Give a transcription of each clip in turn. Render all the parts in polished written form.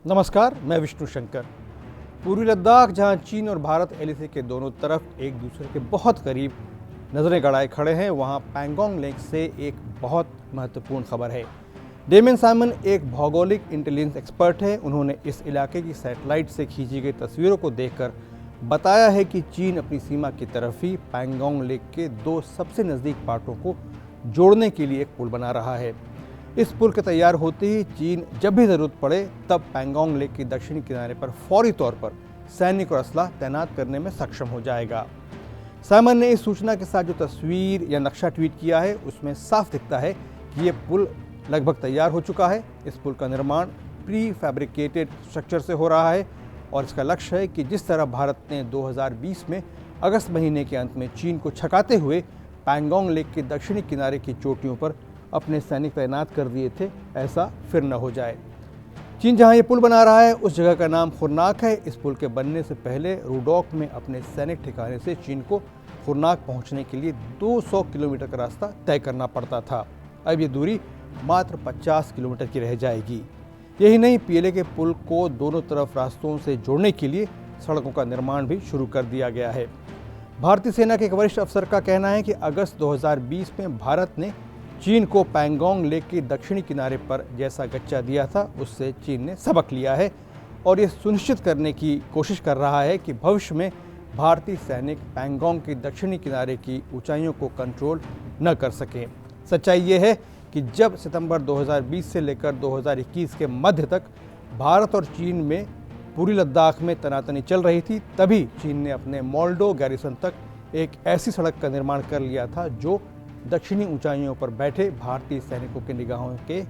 नमस्कार, मैं विष्णु शंकर। पूर्वी लद्दाख, जहां चीन और भारत एलएसी के दोनों तरफ एक दूसरे के बहुत करीब नजरें गड़ाए खड़े हैं, वहां पैंगोंग लेक से एक बहुत महत्वपूर्ण खबर है। डेमियन साइमन एक भौगोलिक इंटेलिजेंस एक्सपर्ट है। उन्होंने इस इलाके की सैटेलाइट से खींची गई तस्वीरों को देखकर बताया है कि चीन अपनी सीमा की तरफ ही पैंगोंग लेक के दो सबसे नज़दीक पार्टों को जोड़ने के लिए एक पुल बना रहा है। इस पुल के तैयार होते ही चीन जब भी ज़रूरत पड़े तब पैंगोंग लेक के दक्षिणी किनारे पर फौरी तौर पर सैनिक और असलाह तैनात करने में सक्षम हो जाएगा। साइमन ने इस सूचना के साथ जो तस्वीर या नक्शा ट्वीट किया है, उसमें साफ दिखता है कि ये पुल लगभग तैयार हो चुका है। इस पुल का निर्माण प्री फैब्रिकेटेड स्ट्रक्चर से हो रहा है और इसका लक्ष्य है कि जिस तरह भारत ने 2020 में अगस्त महीने के अंत में चीन को छकाते हुए पैंगोंग लेक के दक्षिणी किनारे की चोटियों पर अपने सैनिक तैनात कर दिए थे, ऐसा फिर न हो जाए। चीन जहां ये पुल बना रहा है उस जगह का नाम खुरनाक है। इस पुल के बनने से पहले रुडोक में अपने सैनिक ठिकाने से चीन को खुरनाक पहुंचने के लिए 200 किलोमीटर का रास्ता तय करना पड़ता था। अब ये दूरी मात्र 50 किलोमीटर की रह जाएगी। यही नहीं, पीएलए के पुल को दोनों तरफ रास्तों से जोड़ने के लिए सड़कों का निर्माण भी शुरू कर दिया गया है। भारतीय सेना के एक वरिष्ठ अफसर का कहना है कि अगस्त 2020 में भारत ने चीन को पैंगोंग लेक के दक्षिणी किनारे पर जैसा गच्चा दिया था, उससे चीन ने सबक लिया है और ये सुनिश्चित करने की कोशिश कर रहा है कि भविष्य में भारतीय सैनिक पैंगोंग के दक्षिणी किनारे की ऊंचाइयों को कंट्रोल न कर सकें। सच्चाई ये है कि जब सितंबर 2020 से लेकर 2021 के मध्य तक भारत और चीन में पूर्वी लद्दाख में तनातनी चल रही थी, तभी चीन ने अपने मोल्डो गैरिसन तक एक ऐसी सड़क का निर्माण कर लिया था जो दक्षिणी ऊंचाइयों पर बैठे भारतीय सैनिकों की निगाहों के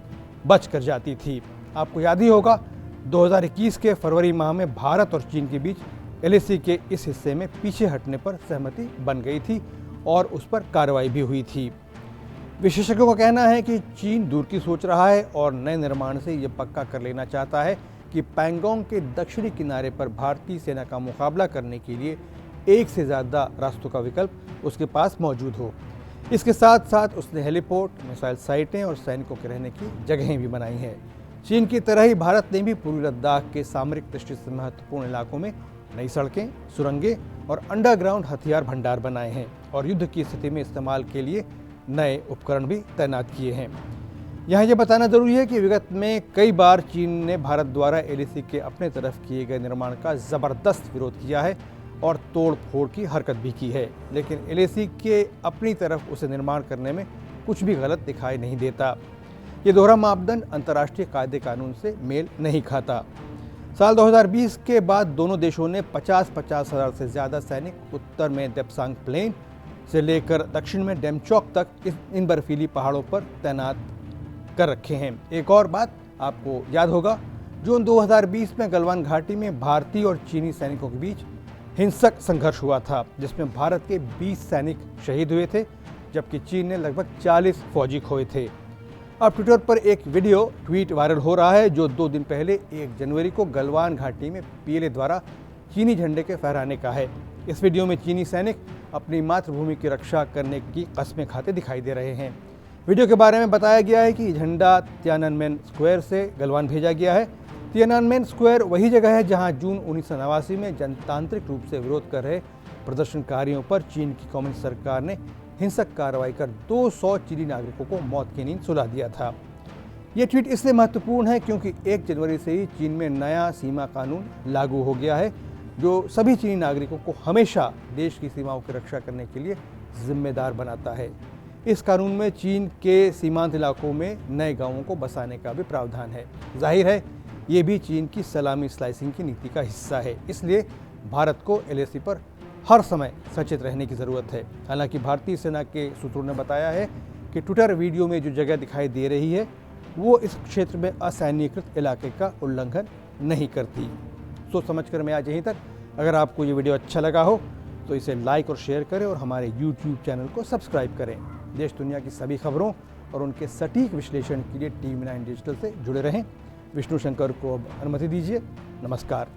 बच कर जाती थी। आपको याद ही होगा, 2021 के फरवरी माह में भारत और चीन के बीच एलएसी के इस हिस्से में पीछे हटने पर सहमति बन गई थी और उस पर कार्रवाई भी हुई थी। विशेषज्ञों का कहना है कि चीन दूर की सोच रहा है और नए निर्माण से ये पक्का कर लेना चाहता है कि पैंगोंग के दक्षिणी किनारे पर भारतीय सेना का मुकाबला करने के लिए एक से ज़्यादा रास्तों का विकल्प उसके पास मौजूद हो। इसके साथ साथ उसने हेलीपोर्ट, मिसाइल साइटें और सैनिकों के रहने की जगहें भी बनाई हैं। चीन की तरह ही भारत ने भी पूर्वी लद्दाख के सामरिक दृष्टि से महत्वपूर्ण इलाकों में नई सड़कें, सुरंगें और अंडरग्राउंड हथियार भंडार बनाए हैं और युद्ध की स्थिति में इस्तेमाल के लिए नए उपकरण भी तैनात किए हैं। यहाँ ये बताना जरूरी है कि विगत में कई बार चीन ने भारत द्वारा एलएसी के अपने तरफ किए गए निर्माण का ज़बरदस्त विरोध किया है और तोड़ फोड़ की हरकत भी की है, लेकिन एलएसी के अपनी तरफ उसे निर्माण करने में कुछ भी गलत दिखाई नहीं देता। ये दोहरा मापदंड अंतर्राष्ट्रीय कायदे कानून से मेल नहीं खाता। साल 2020 के बाद दोनों देशों ने 50-50 हज़ार से ज़्यादा सैनिक उत्तर में देप्सांग प्लेन से लेकर दक्षिण में डेमचौक तक इन बर्फीली पहाड़ों पर तैनात कर रखे हैं। एक और बात आपको याद होगा, जून 2020 में गलवान घाटी में भारतीय और चीनी सैनिकों के बीच हिंसक संघर्ष हुआ था, जिसमें भारत के 20 सैनिक शहीद हुए थे, जबकि चीन ने लगभग 40 फौजी खोए थे। अब ट्विटर पर एक वीडियो ट्वीट वायरल हो रहा है जो 2 दिन पहले 1 जनवरी को गलवान घाटी में पीएलए द्वारा चीनी झंडे के फहराने का है। इस वीडियो में चीनी सैनिक अपनी मातृभूमि की रक्षा करने की कस्में खाते दिखाई दे रहे हैं। वीडियो के बारे में बताया गया है कि झंडा तियाननमेन स्क्वायर से गलवान भेजा गया है। तियाननमेन स्क्वायर वही जगह है जहां जून 1989 में जनतांत्रिक रूप से विरोध कर रहे प्रदर्शनकारियों पर चीन की कम्युनिस्ट सरकार ने हिंसक कार्रवाई कर 200 चीनी नागरिकों को मौत की नींद सुला दिया था। ये ट्वीट इसलिए महत्वपूर्ण है क्योंकि 1 जनवरी से ही चीन में नया सीमा कानून लागू हो गया है जो सभी चीनी नागरिकों को हमेशा देश की सीमाओं की रक्षा करने के लिए जिम्मेदार बनाता है। इस कानून में चीन के सीमांत इलाकों में नए गांवों को बसाने का भी प्रावधान है। जाहिर है ये भी चीन की सलामी स्लाइसिंग की नीति का हिस्सा है, इसलिए भारत को एलएसी पर हर समय सचेत रहने की ज़रूरत है। हालांकि भारतीय सेना के सूत्रों ने बताया है कि ट्विटर वीडियो में जो जगह दिखाई दे रही है वो इस क्षेत्र में असैन्यीकृत इलाके का उल्लंघन नहीं करती। सोच समझ कर मैं आज यहीं तक। अगर आपको ये वीडियो अच्छा लगा हो तो इसे लाइक और शेयर करें और हमारे यूट्यूब चैनल को सब्सक्राइब करें। देश दुनिया की सभी खबरों और उनके सटीक विश्लेषण के लिए टीवी9 डिजिटल से जुड़े रहें। विष्णु शंकर को अब अनुमति दीजिए। नमस्कार।